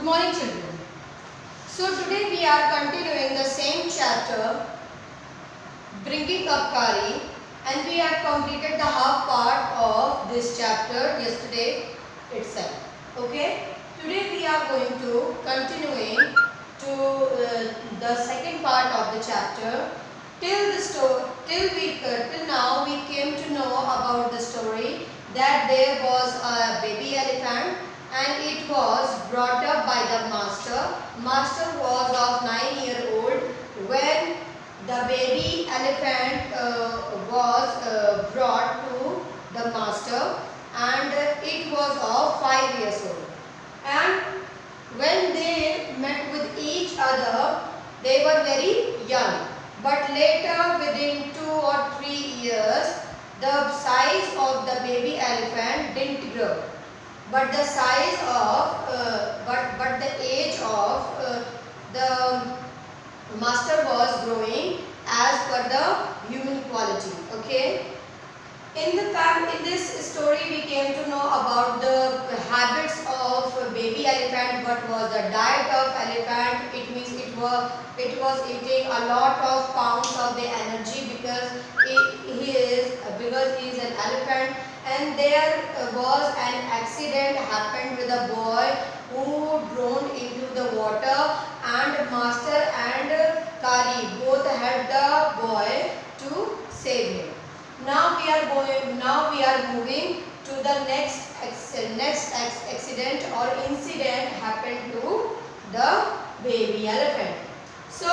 Good morning, children. So today we are continuing the same chapter, Bringing Up Kari, and we have completed the half part of this chapter yesterday itself. Okay. Today we are going to continuing to the second part of the chapter. Till now we came to know about the story that there was a baby elephant and it was brought up by the master. Master was of 9-year-old when the baby elephant was brought to the master, and it was of 5 years old. And when they met with each other, they were very young. But later, within 2 or 3 years, the size of the baby elephant didn't grow. But the size of, but the age of the master was growing as per the human quality. Okay. In this story, we came to know about the habits of baby elephant. What was the diet of elephant? It means it was eating a lot of pounds of the energy because he is an elephant. And there was an accident happened with a boy who drowned into the water, and master and Kari both helped the boy to save him. Now we are moving to the next accident or incident happened to the baby elephant. So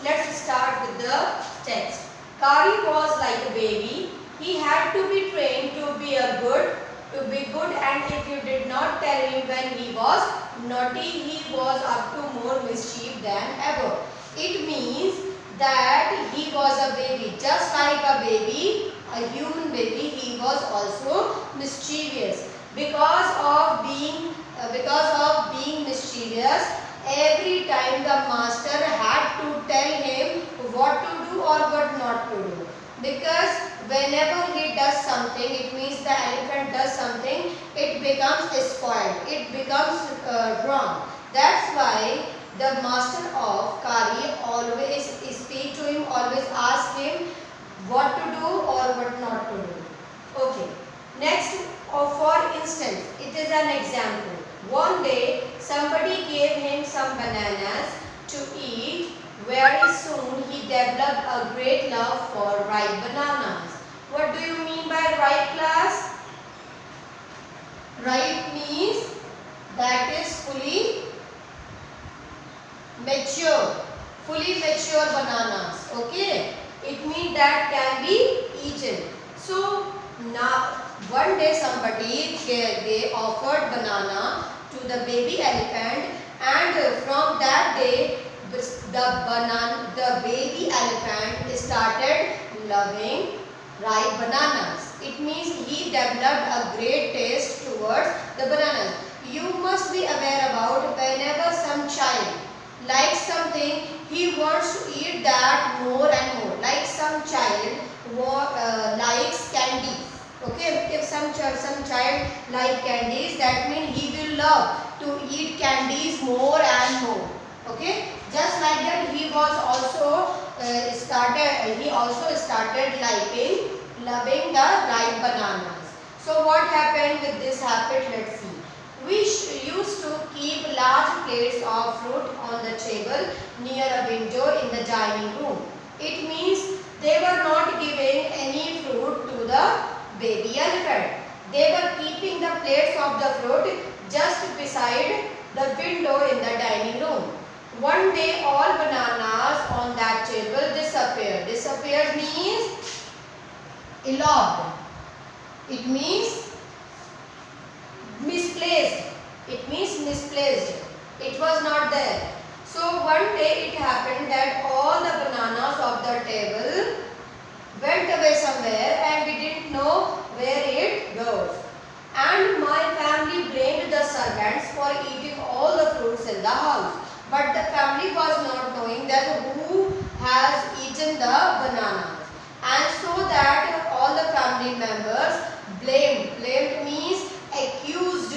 let's start with the text. Kari was like a baby. He had to be trained to be good, and if you did not tell him when he was naughty, he was up to more mischief than ever. It means that he was a baby, just like a baby, a human baby. He was also mischievous. Because of being mischievous, every time the master had to tell him what to do or what not to do. Because whenever he does something, it means the elephant does something, it becomes spoiled, it becomes wrong. That's why the master of Kari always speak to him, always ask him what to do or what not to do. Okay. Next, for instance, it is an example. One day, somebody gave him some bananas to eat. Very soon, he developed a great love for ripe bananas. What do you mean by ripe, class? Ripe means that is fully mature bananas. Okay, it means that can be eaten. So now one day somebody they offered banana to the baby elephant, and from that day the baby elephant started loving ripe bananas. It means he developed a great taste towards the bananas. You must be aware about whenever some child likes something, he wants to eat that more and more. Like some child likes candies. Okay, if some child like candies, that means he will love to eat candies more and more. Okay, just like that, he also started loving the ripe bananas. So what happened with this habit? Let's see. We used to keep large plates of fruit on the table near a window in the dining room. It means they were not giving any fruit to the baby elephant. They were keeping the plates of the fruit just beside the window in the dining room. One day all bananas on that table disappeared. Disappeared means eloped. It means misplaced. It means misplaced. It was not there. So one day it happened that all the bananas of the table went away somewhere, and we didn't know where it goes. And my family blamed the servants for eating all the fruits in the house. But the family was not knowing that who has eaten the bananas. And so that all the family members blamed means accused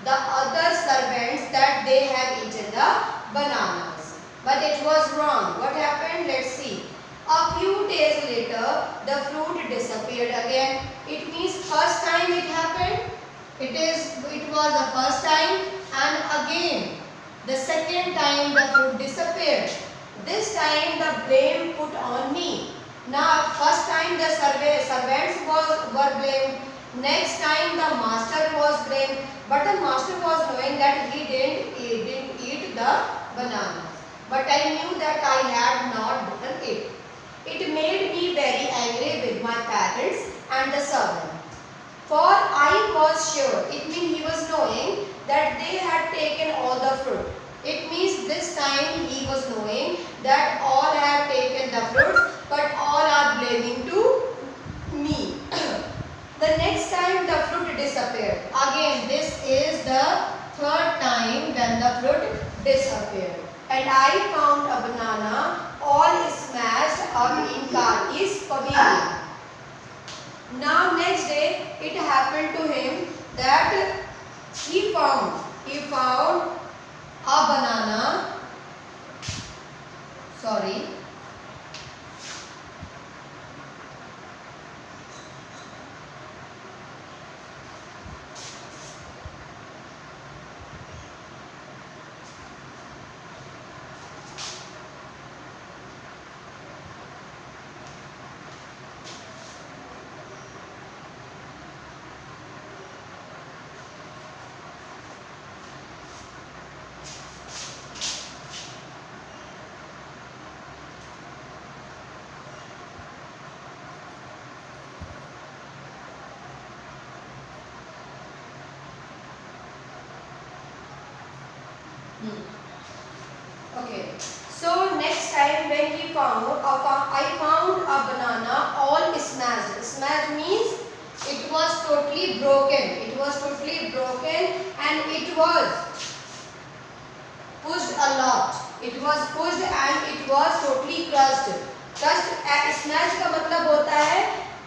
the other servants that they have bananas. But it was wrong. What happened? Let's see. A few days later, the fruit disappeared again. It means first time it happened. It was the first time, and again the second time the fruit disappeared. This time the blame put on me. Now first time the servants were blamed. Next time the master was blamed. But the master was knowing that he didn't eat the bananas. But I knew that I had not done it. It made me very angry with my parents and the servant. For I was sure, it means he was knowing that they had taken all the fruit. It means this time he was knowing that all have taken the fruit, but all are blaming to me. The next time the fruit disappeared. Again, this is the third time when the fruit disappeared. And I found a banana all smashed up in Kari's pavilion. Now next day it happened to him that he found a banana. Sorry. Okay. So next time when I found a banana all smashed. Smashed means it was totally broken. It was totally broken and it was pushed a lot. It was pushed and it was totally crushed. Crushed, smashed का मतलब होता है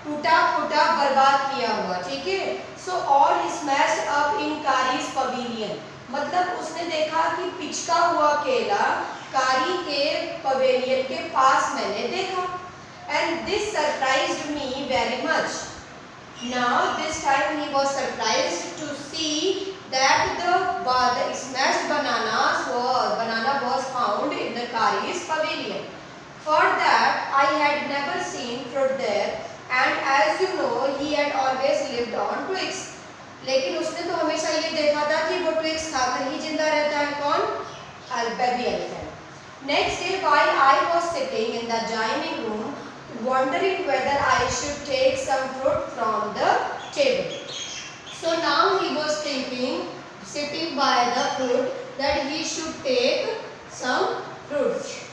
टूटा फूटा बर्बाद किया हुआ, ठीक है. So all smashed up in Kari's pavilion. मतलब उसने देखा कि पिचका हुआ केला कारी के पवेलियन के पास मैंने देखा. And this surprised me very much. Now this time he was surprised to see that the smashed banana was found in the Kari's pavilion. For that I had never seen fruit there, and as you know he had always lived on twigs. लेकिन उसने तो हमेशा ये देखा था कि वो twigs खाकर ही जिंदा रहता है. कौन? Baby elephant. Next day while I was sitting in the dining room wondering whether I should take some fruit from the table. So now he was thinking, sitting by the fruit, that he should take some fruits.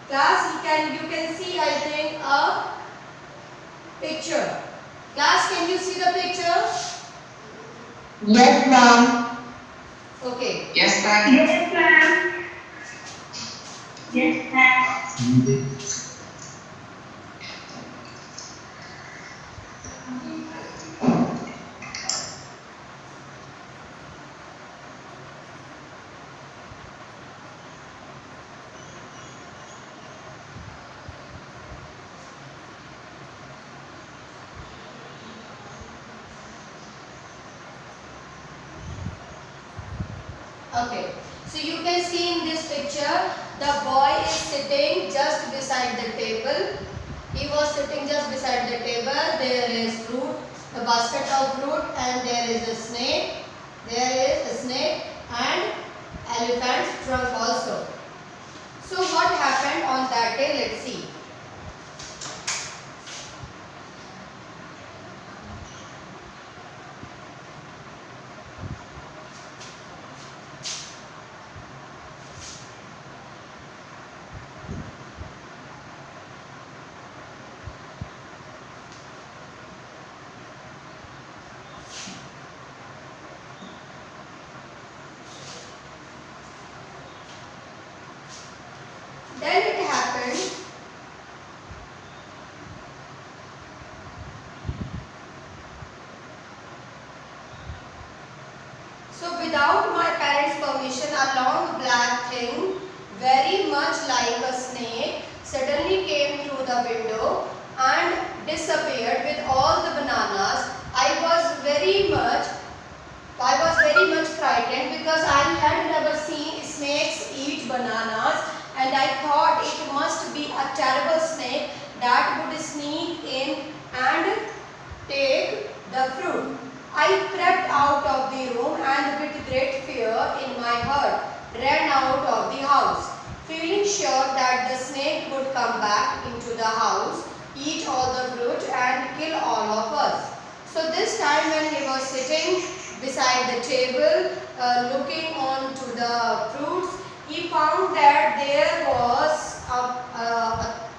Class, you can see I think a picture. Class, can you see the picture? Yes, ma'am. Okay. Yes, ma'am. Yes, ma'am. Yes, ma'am. Okay, so you can see in this picture the boy is sitting just beside the table. He was sitting just beside the table. There is fruit, a basket of fruit, and there is a snake. There is a snake and elephant's trunk also. So what happened on that day? Let's see. Then it happened so without my parents' permission, a long black thing much like a snake suddenly came through the window and disappeared with all the bananas. I was very much frightened because I had never seen snakes eat bananas, and I thought it must be a terrible snake that would sneak in and take the fruit. I crept out of the room and with great fear in my heart ran out of the house, feeling sure that the snake would come back into the house, eat all the fruit and kill all of us. So this time when he was sitting beside the table looking on to the fruits, he found that there was a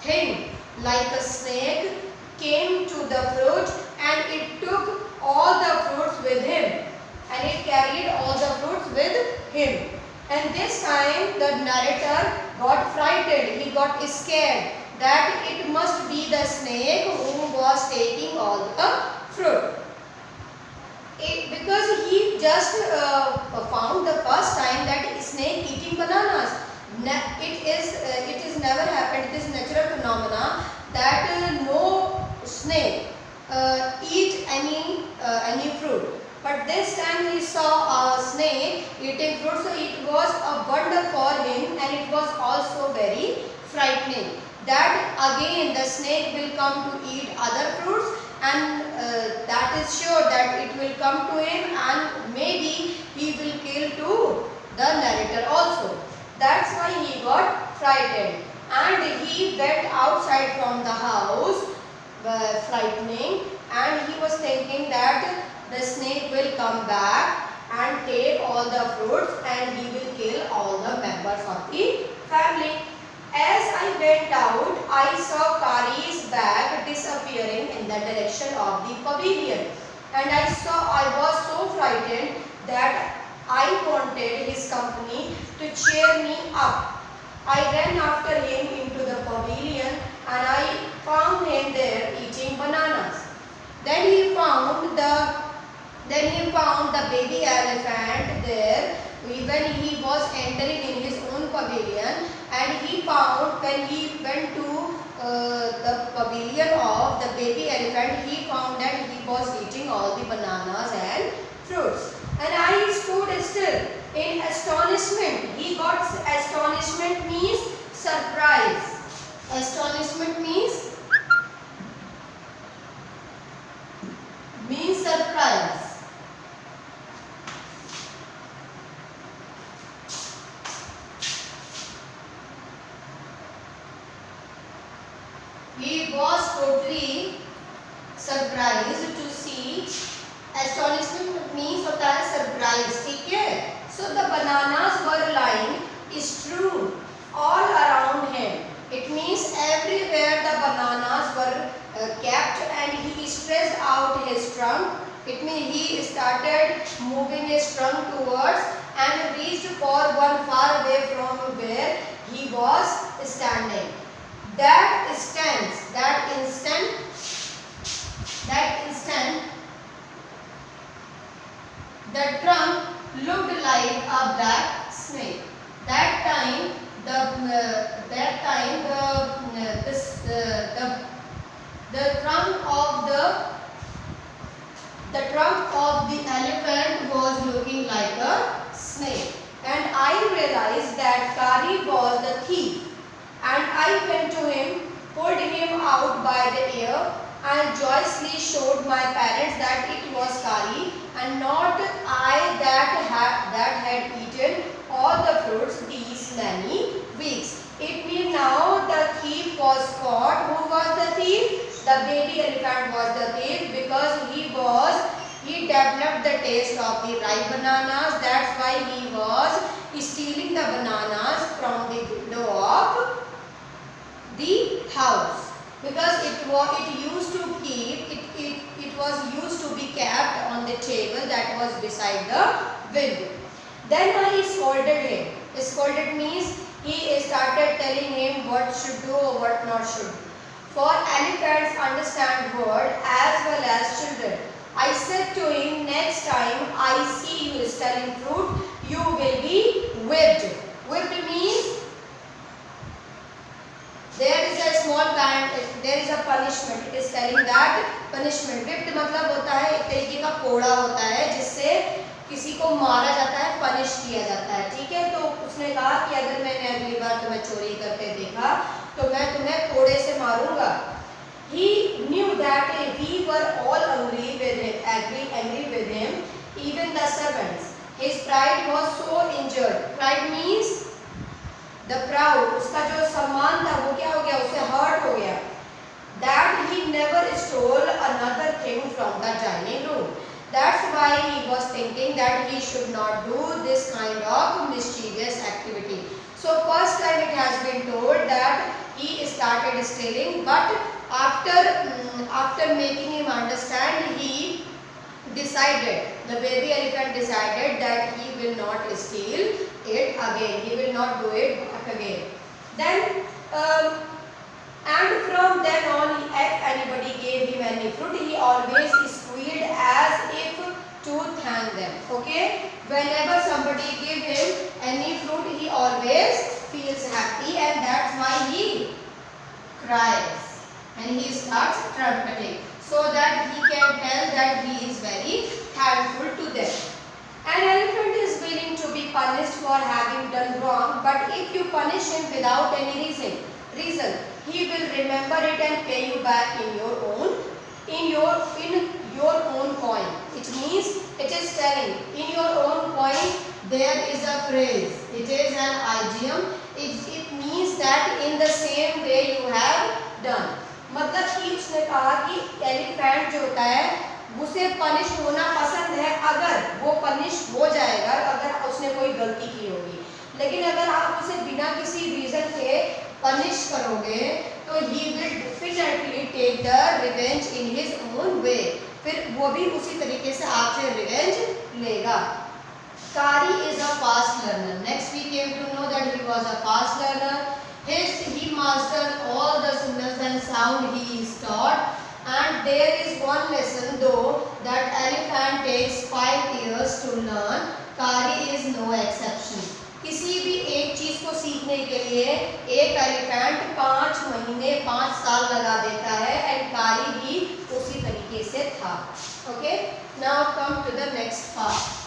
thing like a snake came to the fruit and it took all the fruits with him, and it carried all the fruits with him. And this time the narrator got frightened, he got scared that it must be the snake who was taking all the fruit. Because he just found the first time that snake eating bananas. It is never happened. It is natural phenomena that no snake eat any fruit. But this time he saw a snake eating fruit, so it was a wonder for him, and it was also very frightening. That again the snake will come to eat other fruits, and that is sure that it will come to him, and maybe he will kill to the narrator also. That's why he got frightened, and he went outside from the house frightening, and he was thinking that the snake will come back and take all the fruits and he will kill all the members of the family. As I went out, I saw Kari's bag disappearing in the direction of the pavilion, and I was so frightened that I wanted his company to cheer me up. I ran after him into the pavilion and I found him there eating bananas. Then he found the baby elephant there when he was entering in his own pavilion, and he found when he went to the pavilion of the baby elephant, he found that he was eating all the bananas and fruits. And I stood still in astonishment. He got astonishment means surprise. Astonishment means surprise. He was totally surprised to see. Astonishment means होता है surprise, ठीक है? So the bananas were lying strewn all around him. It means everywhere the bananas were kept, and he stretched out his trunk. It means he started moving his trunk towards and reached for one far away from where he was standing. That instant, the trunk looked like a black snake. That time, the trunk of the elephant was looking like a snake, and I realized that Kari was the thief. And I went to him, pulled him out by the ear, and joyously showed my parents that it was Kari and not I that had eaten all the fruits these many weeks. It means now the thief was caught. Who was the thief? The baby elephant was the thief, because he developed the taste of the ripe bananas. That's why he was stealing the bananas from the window of the house, because it was used to be kept on the table that was beside the window. Then I scolded him. Scolded means he started telling him what should do or what not should do. For elephants understand word as well as children. I said to him, next time I see you stealing fruit, you will be whipped. Whipped means जाता है, ठीक है। तो उसने कहा कि अगर मैंने अगली बार तुम्हें चोरी करते देखा तो मैं तुम्हें कोड़े से मारूंगा। He knew that we were all angry with him, even the servants. His pride was so injured. Pride means the proud. उसका जो सम्मान था वो क्या हो गया, उसे hurt हो गया। That he never stole another thing from the dining room. That's why he was thinking that he should not do this kind of mischievous activity. So first time it has been told that he started stealing, but after making him understand, he decided, the baby elephant decided that he will not steal it again. He will not do it back again. Then and from then on, if anybody gave him any fruit, he always squealed as if to thank them. Okay, whenever somebody give him any fruit, he always feels happy, and that's why he cries and he starts trumpeting, so that he can tell that he is very thankful to them. An elephant is willing to be punished for having done wrong, but if you punish him without any reason, he will remember it and pay you back in your own coin. It means, it is telling, in your own coin there is a phrase, it is an idiom. It means that in the same way you have done. मतलब कि उसने कहा कि elephant जो होता है उसे punish होना पसंद है अगर वो पनिश हो जाएगा, अगर उसने कोई गलती की होगी। लेकिन अगर आप उसे बिना किसी रीजन के पनिश करोगे तो he will definitely take the revenge in his own way, फिर वो भी उसी तरीके से आपसे रिवेंज लेगा। Kari is a fast learner. Next we came to know that he was a fast learner. He mastered all the signals and sound he is taught. And there is one lesson though that elephant takes 5 years to learn. Kari is no exception. किसी भी एक चीज को सीखने के लिए एक elephant 5 महीने 5 साल लगा देता है, एंड कारी भी उसी तरीके से था। Okay, now come to the next part.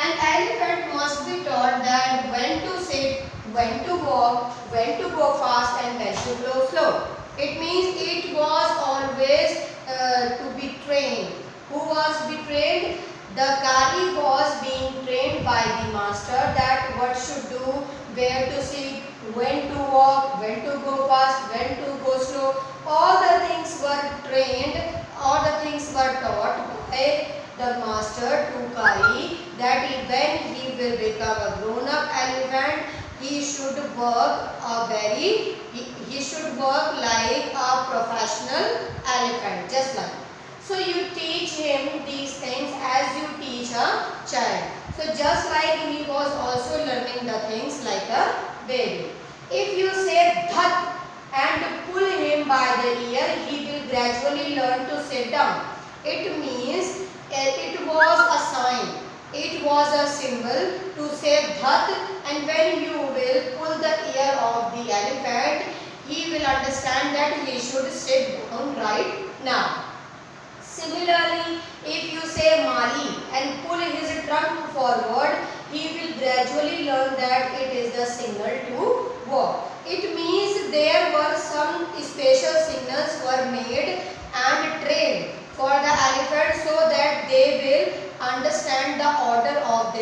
An elephant must be taught that when to sit, when to walk, when to go fast and when to go slow. It means it was always to be trained. Who was be trained? The Kari was being trained by the master that what should do, where to sit, when to walk, when to go fast, when to go slow. All the things were trained, all the things were taught by the master to Kari, that when he will become a grown-up elephant, he should work he should work like a professional elephant, just like. So you teach him these things as you teach a child. So just like he was also learning the things like a baby. If you say dhat and pull him by the ear, he will gradually learn to sit down. It means it was a sign, it was a symbol to say dhat, and when you will pull the ear of the elephant, he will understand that he should sit down right now. Similarly, if you say Mali and pull his trunk forward, he will gradually learn that it is the signal to walk. It means there were some special signals were made and trained for the elephant so that they will understand the order of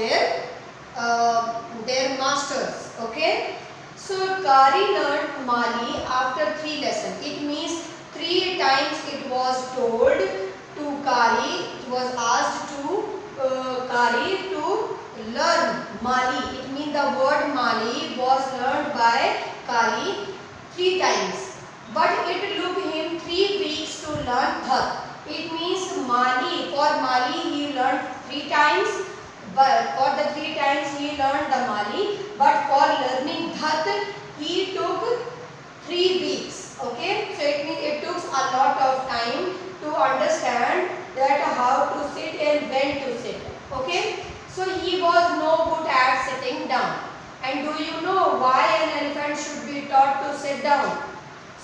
their masters. Okay. So Kari learned Mali after 3 lessons. It means 3 times it was told to Kari, it was asked to Kari to learn Mali. It means the word Mali was learned by Kari 3 times. But it took him 3 weeks to learn Dhat. It means Mali. For Mali he learned 3 times. But for the 3 times he learned the Mali. But for learning Dhat he took 3 weeks. Okay. So it means it took a lot of time to understand that how to sit and when to sit. Okay. So he was no good at sitting down. And do you know why an elephant should be taught to sit down?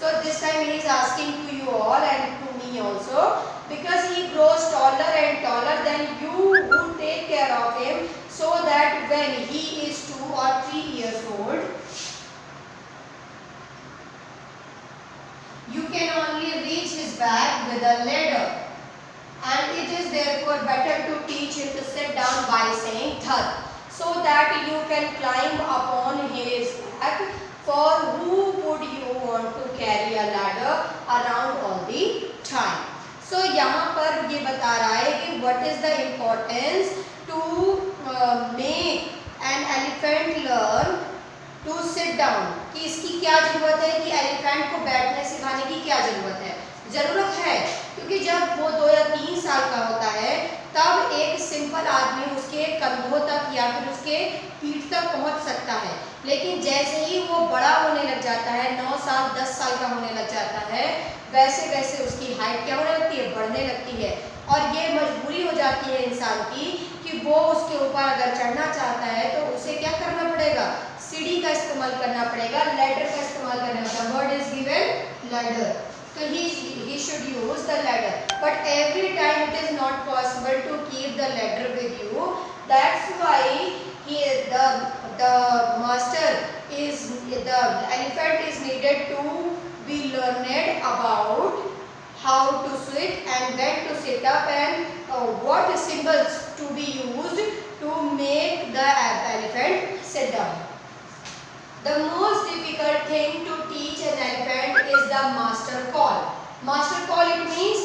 So this time he is asking to you all and to me also, because he grows taller and taller, then you who take care of him, so that when he is 2 or 3 years old, you can only reach his back with a ladder, and it is therefore better to teach him to sit down by saying thud, so that you can climb upon his back. For who would you want to carry a ladder around all the time? So यहाँ पर ये बता रहा है कि what is the importance to make an elephant learn to sit down, कि इसकी क्या जरूरत है, कि एलिफेंट को बैठने सिखाने की क्या जरूरत है? जरूरत है, क्योंकि जब वो 2 या 3 साल का होता है तब एक सिंपल आदमी उसके कंधों तक या फिर उसके पीठ तक पहुंच सकता है, लेकिन जैसे ही वो बड़ा होने लग जाता है, 9 साल 10 साल का होने लग जाता है, वैसे वैसे उसकी हाइट क्या होने लगती है, बढ़ने लगती है, और ये मजबूरी हो जाती है इंसान की कि वो उसके ऊपर अगर चढ़ना चाहता है तो उसे क्या करना पड़ेगा, सीढ़ी का इस्तेमाल करना पड़ेगा, लैडर का इस्तेमाल करना पड़ेगा. Word is given ladder, so he should use the ladder, but every time it is not possible to keep the ladder with you. That's why the master is, the elephant is needed to be learned about how to sit and when to sit up, and what symbols to be used to make the elephant sit down. The most difficult thing to teach an elephant is the master call. Master call, it means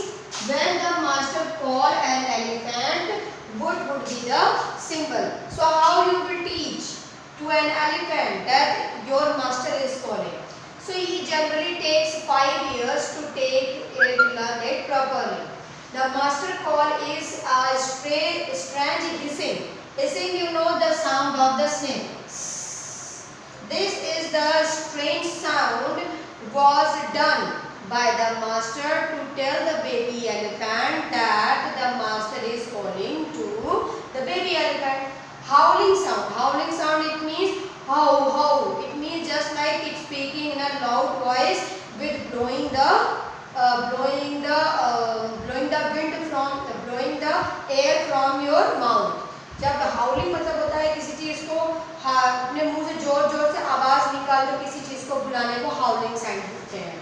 when the master call an elephant, what would be the symbol? So how you will teach to an elephant that your master is calling? So he generally takes 5 years to learn it properly. The master call is a strange hissing. Hissing, you know the sound of the snake. This is the strange sound was done by the master to tell the baby elephant that the master is calling to the baby elephant. Howling sound. Howling sound, it means how, how. It means just like it's speaking in a loud voice with blowing the air from your mouth. जब हाउलिंग मतलब होता है किसी चीज को अपने मुंह से जोर जोर से आवाज निकाल कर किसी चीज को बुलाने को हाउलिंग साउंड कहते हैं.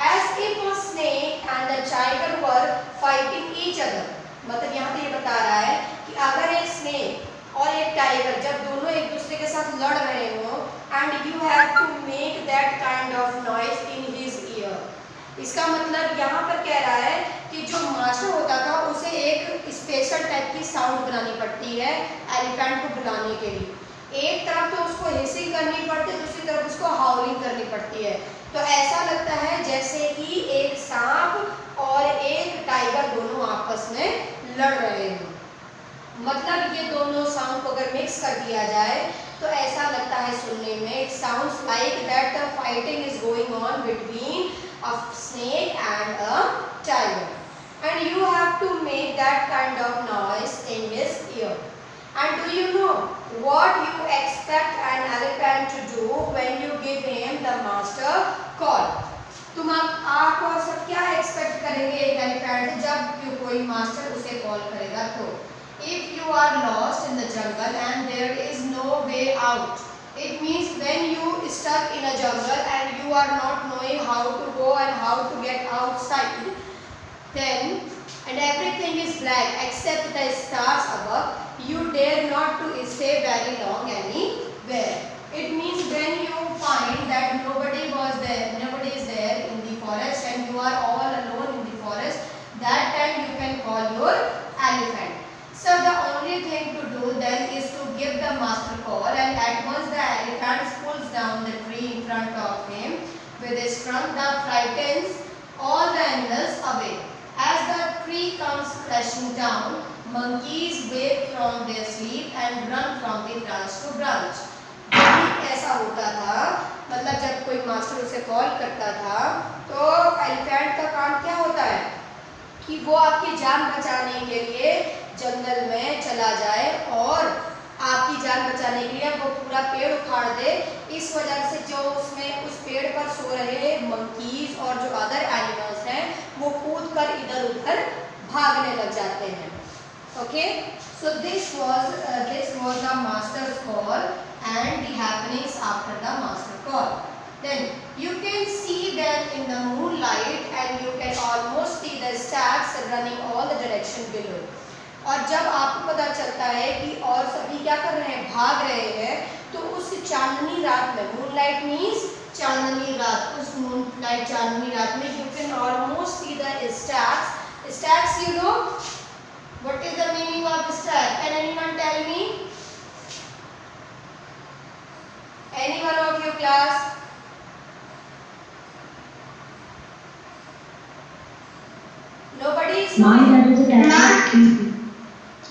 As if a snake and a tiger were fighting each other. मतलब यहाँ पे ये बता रहा है कि अगर एक स्नेक और एक टाइगर जब दोनों एक दूसरे के साथ लड़ रहे हो, and you have to make that kind of noise in his ear. इसका मतलब यहाँ पर कह रहा है कि जो मास्टर होता था उसे एक स्पेशल टाइप की साउंड बनानी पड़ती है एलिफेंट को बुलाने के लिए. एक तरफ तो उसको हिसिंग करनी पड़ती है, दूसरी तरफ उसको हाउलिंग करनी पड़ती है. तो ऐसा लगता है जैसे कि एक सांप और एक टाइगर दोनों आपस में लड़ रहे हो. मतलब ये दोनों साउंड को अगर मिक्स कर दिया जाए तो ऐसा लगता है सुनने में, it sounds like that the fighting is going on between a snake and a tiger, and you have to make that kind of noise in his ear. And do you know what you expect an elephant to do when you give him the master call? तुम आप और सब क्या expect करेंगे एक elephant से जब कोई मास्टर उसे कॉल करेगा तो? If you are lost in the jungle and there is no way out, it means when you stuck in a jungle and you are not knowing how to go and how to get outside, then and everything is black except the stars above, you dare not to stay very long anywhere. It means when you find that nobody is there in the forest and you are all alone in the forest, that time you can call your elephant. So the only thing to do then is to give the master call, and at once the elephant pulls down the tree in front of him with his trunk that frightens all the animals away. As the tree comes crashing down, monkeys wake from their sleep and run from the branch to branch. ऐसा होता था, मतलब जब कोई master उसे call करता था तो एलिफेंट का काम क्या होता है कि वो आपकी जान बचाने के लिए जंगल में चला जाए और आपकी जान बचाने के लिए वो पूरा पेड़ उखाड़ दे. इस वजह से जो उसमें उस पेड़ पर सो रहे मंकीज और जो अदर एनिमल्स हैं वो कूद कर इधर उधर भागने लग जाते हैं. Okay, so this was the master's call and the happenings after the master call. Then you can see them in the moonlight and you can almost see the stacks running all the direction below. और जब आपको पता चलता है कि और सभी क्या कर रहे हैं, भाग रहे हैं, तो उस चांदनी रात में, मूनलाइट मीन्स चांदनी रात, उस मूनलाइट चांदनी रात में you can almost see the stacks. Stacks, you know what is the meaning of stack? Can anyone tell me? Any one of you class? Nobody is Mom, knowing? that is a character.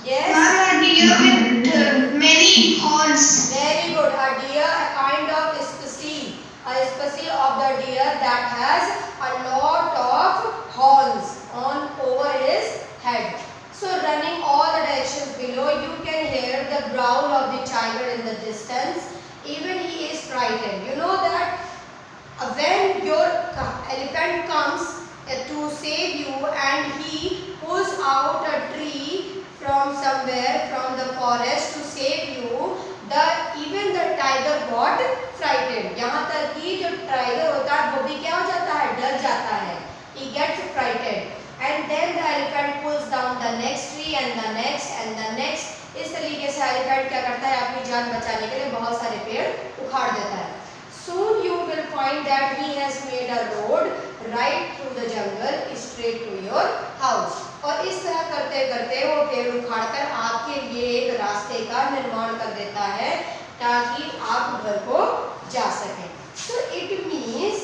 Yes. Ma'am, a deer with many horns. Very good. A deer, a kind of species, a species of the deer that has a lot of horns on over his head. So running all the directions below, you can hear the growl of the tiger in the distance. Even he is frightened. You know that when your elephant comes to save you and he pulls out a tree from somewhere from the forest to save you, even the tiger got frightened. यहाँ तक कि जो tiger होता है वो भी क्या हो जाता है, डर जाता है. He gets frightened and then the elephant pulls down the next tree and the next and the next. इस तरीके से elephant क्या करता है, अपनी जान बचाने के लिए बहुत सारे पेड़ उखाड़ देता है. Soon you will find that he has made a road right through the jungle straight to your house. और इस तरह करते करते वो पेड़ उखाड़कर आपके लिए एक रास्ते का निर्माण कर देता है ताकि आप घर को जा सकें. So it means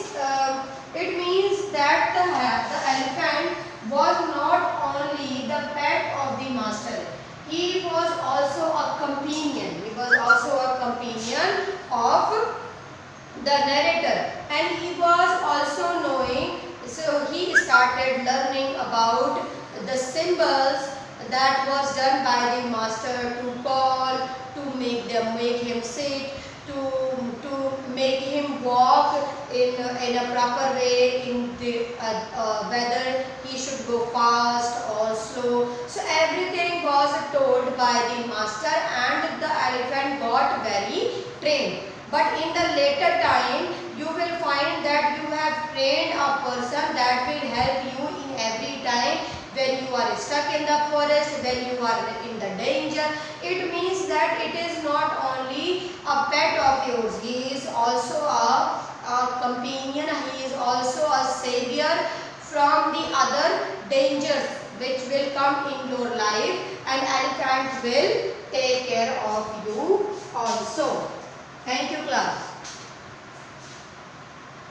that the elephant was not only the pet of the master. He was also a companion. He was also a companion of the narrator, and he was also knowing. So he started learning about the symbols that was done by the master to call, to make him sit, to make him walk in a proper way, in the whether he should go fast or slow. So everything was told by the master and the elephant got very trained. But in the later time, you will find that you have trained a person that will help you in every time when you are stuck in the forest, when you are in the danger. It means that it is not only a pet of yours, he is also a companion, he is also a savior from the other dangers which will come in your life, and elephant will take care of you also. Thank you class.